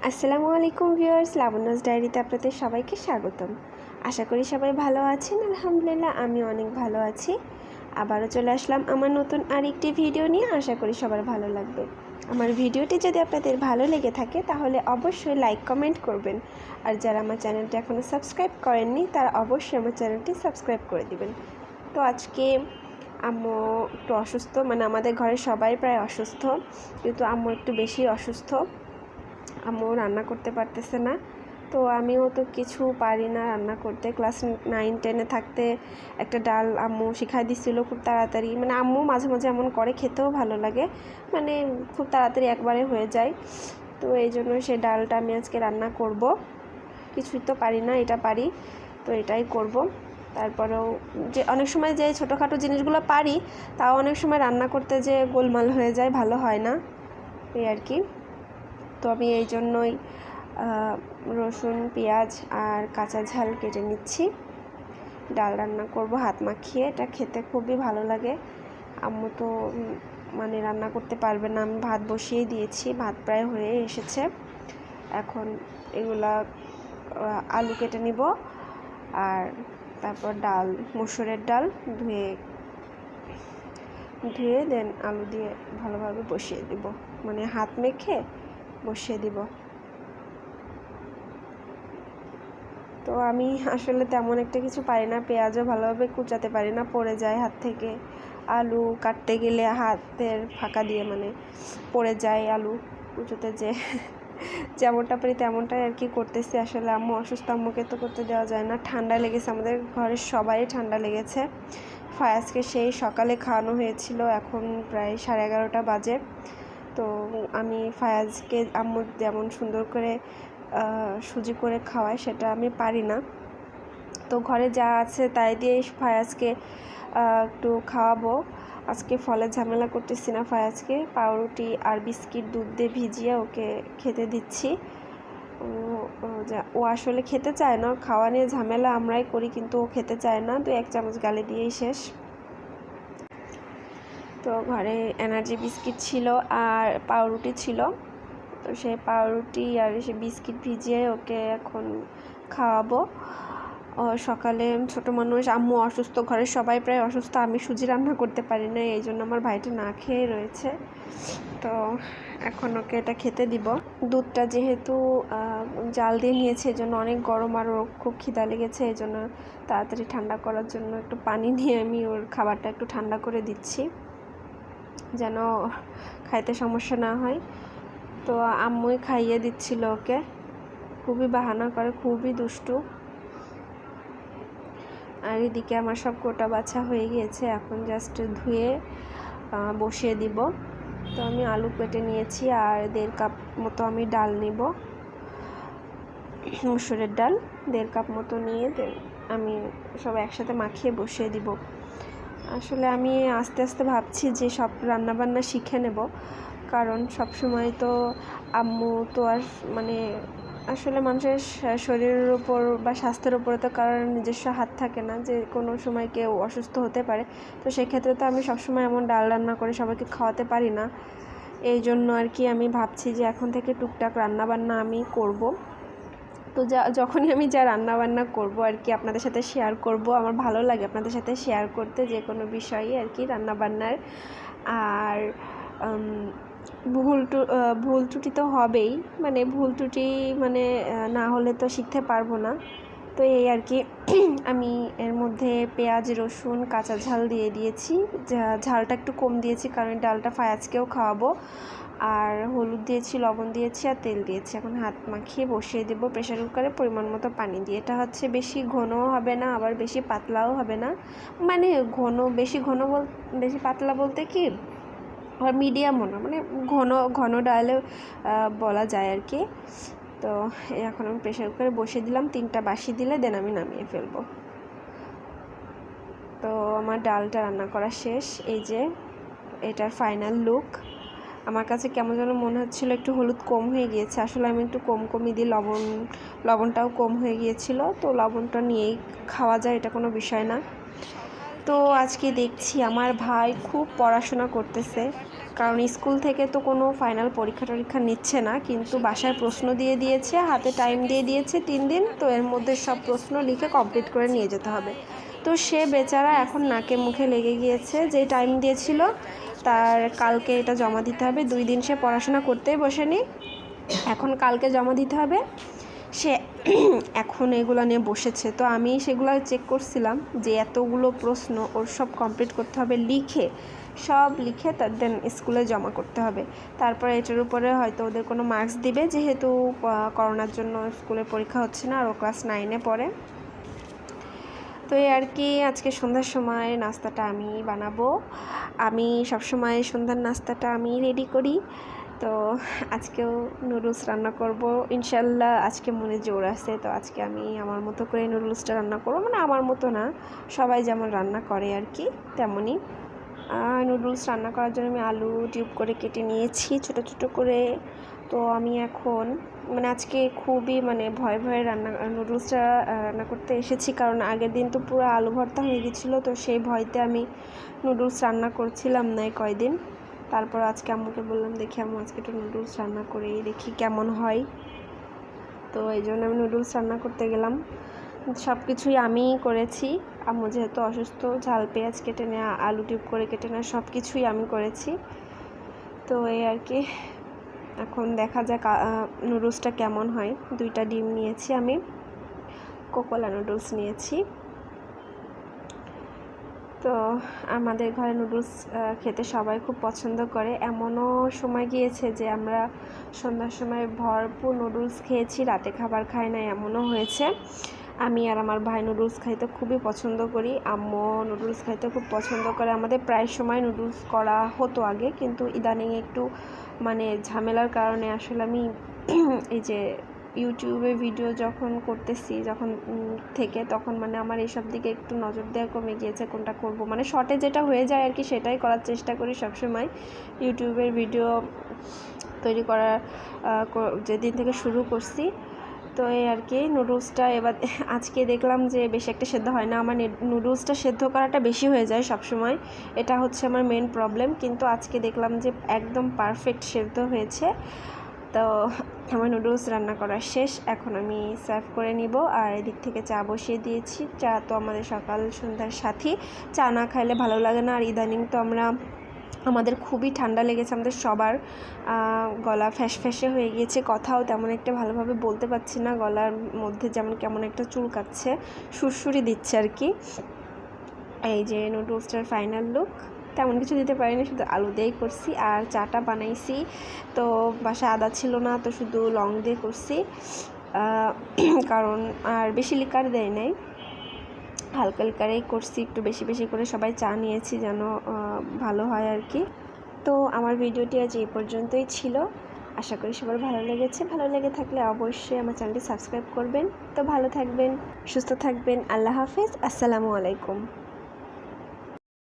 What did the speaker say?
আসসালামু আলাইকুম ভিউয়ার্স, লাবণ্যস ডায়েরিতে আপনাদের সবাইকে স্বাগতম। আশা করি সবাই ভালো আছেন। আলহামদুলিল্লাহ আমি অনেক ভালো আছি। আবারও চলে আসলাম আমার নতুন আরেকটি ভিডিও নিয়ে। আশা করি সবার ভালো লাগবে। আমার ভিডিওটি যদি আপনাদের ভালো লেগে থাকে তাহলে অবশ্যই লাইক কমেন্ট করবেন। আর যারা আমার চ্যানেলটি এখনও সাবস্ক্রাইব করেননি তারা অবশ্যই আমার চ্যানেলটি সাবস্ক্রাইব করে দিবেন। তো আজকে আম্মু একটু অসুস্থ, মানে আমাদের ঘরে সবাই প্রায় অসুস্থ, কিন্তু আম্মু একটু বেশি অসুস্থ। আম্মু রান্না করতে পারতেছে না, তো আমিও তো কিছু পারি না রান্না করতে। ক্লাস 9-10-এ থাকতে একটা ডাল আম্মু শিখাই দিচ্ছিলো খুব তাড়াতাড়ি, মানে আম্মু মাঝে মাঝে এমন করে, খেতেও ভালো লাগে, মানে খুব তাড়াতাড়ি একবারে হয়ে যায়। তো এই জন্য সেই ডালটা আমি আজকে রান্না করব। কিছুই তো পারি না, এটা পারি, তো এটাই করব। তারপরেও যে অনেক সময় যে ছোটোখাটো জিনিসগুলো পারি তাও অনেক সময় রান্না করতে যে গোলমাল হয়ে যায়, ভালো হয় না, এই আর কি। তো আমি এই জন্যই রসুন, পেঁয়াজ আর কাঁচা ঝাল কেটে নিচ্ছি। ডাল রান্না করব হাত মাখিয়ে, এটা খেতে খুবই ভালো লাগে। আম্মু তো মানে রান্না করতে পারবে না, আমি ভাত বসিয়ে দিয়েছি, ভাত প্রায় হয়ে এসেছে। এখন এগুলা আলু কেটে নিব, আর তারপর ডাল, মসুরের ডাল ধুয়ে দেন আলু দিয়ে ভালোভাবে বসিয়ে দিব, মানে হাত মেখে বসিয়ে দিব। তো আমি আসলে তেমন একটা কিছু পারি না, পেঁয়াজও ভালোভাবে কুচাতে পারি না, পড়ে যায় হাত থেকে। আলু কাটতে গেলে হাতের ফাঁকা দিয়ে মানে পড়ে যায় আলু কুচোতে, যে যেমনটা পারি তেমনটাই আর কি করতেছি। আসলে আম্মু অসুস্থ, আম্মুকে তো করতে দেওয়া যায় না। ঠান্ডা লেগেছে, আমাদের ঘরের সবাই ঠান্ডা লেগেছে। ফায়াজকে সেই সকালে খাওয়ানো হয়েছিল, এখন প্রায় 11:30 বাজে। তো আমি ফায়াজকে আম্মু যেমন সুন্দর করে সুজি করে খাওয়ায় সেটা আমি পারি না। তো ঘরে যা আছে তাই দিয়ে ফায়াজকে একটু খাওয়াবো। আজকে ফলের ঝামেলা করতেছি না, ফায়াজকে পাউরুটি আর বিস্কিট দুধ দিয়ে ভিজিয়ে ওকে খেতে দিচ্ছি। ও আসলে খেতে চায় না, খাওয়া নিয়ে ঝামেলা আমরাই করি, কিন্তু ও খেতে চায় না, 2-1 চামচ গালে দিয়েই শেষ। তো ঘরে এনার্জি বিস্কিট ছিল আর পাউরুটি ছিল, তো সে পাউরুটি আর সে বিস্কিট ভিজিয়ে ওকে এখন খাওয়াবো। সকালে ছোটো মানুষ, আম্মু অসুস্থ, ঘরের সবাই প্রায় অসুস্থ, আমি সুজি রান্না করতে পারি না, এই জন্য আমার ভাইটা না খেয়ে রয়েছে। তো এখন ওকে এটা খেতে দিব। দুধটা যেহেতু জাল দিয়ে নিয়েছে এই জন্য অনেক গরম, আর ওর খুব খিদা লেগেছে, এই জন্য তাড়াতাড়ি ঠান্ডা করার জন্য একটু পানি নিয়ে আমি ওর খাবারটা একটু ঠান্ডা করে দিচ্ছি, যেন খাইতে সমস্যা না হয়। তো আম্মুই খাইয়ে দিচ্ছিল ওকে, খুবই বাহানা করে, খুবই দুষ্টু। আর এদিকে আমার সব কোটা বাছা হয়ে গিয়েছে, এখন জাস্ট ধুয়ে বসিয়ে দিব। তো আমি আলু কেটে নিয়েছি, আর 1.5 কাপ মতো আমি ডাল নিব, মসুরের ডাল 1.5 কাপ মতো নিয়ে আমি সব একসাথে মাখিয়ে বসিয়ে দিব। আসলে আমি আস্তে আস্তে ভাবছি যে সব রান্নাবান্না শিখে নেব, কারণ সব সময় তো আম্মু তো আর মানে আসলে মানুষের শরীরের উপর বা স্বাস্থ্যের উপরে তো কারোর নিজস্ব হাত থাকে না, যে কোনো সময় কেউ অসুস্থ হতে পারে। তো সেক্ষেত্রে তো আমি সবসময় এমন ডাল রান্না করে সবাইকে খাওয়াতে পারি না। এই জন্য আর কি আমি ভাবছি যে এখন থেকে টুকটাক রান্নাবান্না আমি করব। তো যখনই আমি যা রান্নাবান্না করব আর কি আপনাদের সাথে শেয়ার করব। আমার ভালো লাগে আপনাদের সাথে শেয়ার করতে, যে কোনো বিষয়ে আর কি রান্নাবান্নার। আর ভুল ত্রুটি তো হবেই, মানে ভুল ত্রুটি মানে না হলে তো শিখতে পারবো না। তো এই আর কি আমি এর মধ্যে পেঁয়াজ, রসুন, কাঁচা ঝাল দিয়ে দিয়েছি, ঝালটা একটু কম দিয়েছি কারণ ডালটা ফায়াজকেও খাওয়াবো। আর হলুদ দিয়েছি, লবণ দিয়েছি আর তেল দিয়েছি। এখন হাত মাখিয়ে বসিয়ে দেবো প্রেশার কুকারে পরিমাণ মতো পানি দিয়ে। এটা হচ্ছে বেশি ঘনও হবে না, আবার বেশি পাতলাও হবে না, মানে বেশি পাতলা বলতে কি, আর মিডিয়ামও না, মানে ঘন ডালে বলা যায় আর কি। তো এখন আমি প্রেশার কুকারে বসিয়ে দিলাম, 3টা বাসি দিলে দেন আমি নামিয়ে ফেলবো। তো আমার ডালটা রান্না করা শেষ, এই যে এটার ফাইনাল লুক। আমার কাছে কেমন যেন মনে হচ্ছিলো একটু হলুদ কম হয়ে গিয়েছে, আসলে আমি একটু কমই দিই, লবণটাও কম হয়ে গিয়েছিল। তো লবণটা নিয়েই খাওয়া যায়, এটা কোনো বিষয় না। তো আজকে দেখছি আমার ভাই খুব পড়াশোনা করতেছে, কারণ স্কুল থেকে তো কোনো ফাইনাল পরীক্ষা টরীক্ষা নিচ্ছে না, কিন্তু বাসায় প্রশ্ন দিয়ে দিয়েছে, হাতে টাইম দিয়ে দিয়েছে 3 দিন। তো এর মধ্যে সব প্রশ্ন লিখে কমপ্লিট করে নিয়ে যেতে হবে। তো সে বেচারা এখন নাকে মুখে লেগে গিয়েছে, যে টাইম দিয়েছিল তার কালকে এটা জমা দিতে হবে। 2 দিন সে পড়াশোনা করতেই বসেনি, এখন কালকে জমা দিতে হবে। সে এখন এগুলো নিয়ে বসেছে। তো আমি সেগুলো চেক করছিলাম যে এতগুলো প্রশ্ন ওর সব কমপ্লিট করতে হবে, সব লিখে দেন স্কুলে জমা করতে হবে। তারপরে এটার উপরে হয়তো ওদের কোনো মার্কস দিবে, যেহেতু করোনার জন্য স্কুলের পরীক্ষা হচ্ছে না, আর ও ক্লাস 9-এ পড়ে। তো এই আর কি, আজকে সন্ধ্যার সময় নাস্তাটা আমি বানাবো। আমি সবসময় সন্ধ্যার নাস্তাটা আমি রেডি করি। তো আজকেও নুডলস রান্না করব ইনশাল্লাহ। আজকে মনে জোর আছে, তো আজকে আমি আমার মতো করে নুডলসটা রান্না করবো, মানে আমার মতো না, সবাই যেমন রান্না করে আর কি তেমনই। নুডলস রান্না করার জন্য আমি আলু টিউব করে কেটে নিয়েছি ছোটো ছোটো করে। তো আমি এখন আজকে খুবই ভয়ে ভয়ে নুডলসটা রান্না করতে এসেছি, কারণ আগের দিন তো পুরো আলু ভর্তা হয়ে গেছিলো। তো সেই ভয়তে আমি নুডলস রান্না করছিলাম না কয়দিন। তারপর আজকে আম্মুকে বললাম, দেখি আম্মু আজকে একটু নুডলস রান্না করে দেখি কেমন হয়। তো এই জন্য আমি নুডলস রান্না করতে গেলাম। সব কিছুই আমিই করেছি। আম্মু যেহেতু অসুস্থ, ঝাল পেঁয়াজ কেটে নেওয়া, আলু টিউব করে কেটে নেওয়া, সব কিছুই আমি করেছি। তো এই আর কি, এখন দেখা যাক নুডলসটা কেমন হয়। 2টা ডিম নিয়েছি, আমি কোকোলা নুডলস নিয়েছি। তো আমাদের ঘরে নুডলস খেতে সবাই খুব পছন্দ করে। এমনও সময় গিয়েছে যে আমরা সন্ধ্যার সময় ভরপুর নুডলস খেয়েছি, রাতে খাবার খাই না, এমনও হয়েছে। আমি আর আমার ভাই নুডলস খাইতে খুবই পছন্দ করি, আম্মু নুডলস খাইতে খুব পছন্দ করে। আমাদের প্রায় সময় নুডলস করা হতো আগে, কিন্তু ইদানিং একটু ঝামেলার কারণে আসলে আমি এই যে ইউটিউবে ভিডিও যখন করতেছি থেকে তখন আমার এইসব দিকে একটু নজর দেওয়া কমে গিয়েছে। কোনটা করব শর্টে যেটা হয়ে যায় আর কি, সেটাই করার চেষ্টা করি সবসময়। ইউটিউবের ভিডিও তৈরি করার যেদিন থেকে শুরু করছি। তো এই আর কি, নুডলসটা এবার আজকে দেখলাম যে বেশি একটা সেদ্ধ হয় না। আমার নুডলসটা সেদ্ধ করাটা বেশি হয়ে যায় সবসময়, এটা হচ্ছে আমার মেন প্রবলেম। কিন্তু আজকে দেখলাম যে একদম পারফেক্ট সেদ্ধ হয়েছে। তো আমার নুডলস রান্না করা শেষ, এখন আমি সার্ভ করে নিব। আর এদিক থেকে চা বসিয়ে দিয়েছি। চা তো আমাদের সকাল সন্ধ্যার সাথী, চা না খাইলে ভালো লাগে না। আর ইদানিং তো আমাদের খুবই ঠান্ডা লেগেছে, আমাদের সবার গলা ফ্যাসফ্যাসে হয়ে গিয়েছে, কথাও তেমন একটা ভালোভাবে বলতে পারছি না, গলার মধ্যে যেমন কেমন একটা চুলকাচ্ছে, সুরসুরি দিচ্ছে আর কি। এই যে নুডলসটার ফাইনাল লুক। তেমন কিছু দিতে পারিনি, শুধু আলু দিয়েই করছি। আর চাটা বানাইছি, তো বাসায় আদা ছিল না, তো শুধু লং দিয়ে করছি, কারণ আর বেশি লিকার দেয় নাই, হালকা লিকারেই করছি। একটু বেশি বেশি করে সবাই চা নিয়েছি যেন ভালো হয় আর কি। তো আমার ভিডিওটি আজ এই পর্যন্তই ছিল। আশা করি সবার ভালো লেগেছে। ভালো লেগে থাকলে অবশ্যই আমার চ্যানেলটি সাবস্ক্রাইব করবেন। তো ভালো থাকবেন, সুস্থ থাকবেন। আল্লাহ হাফেজ, আসসালামু আলাইকুম।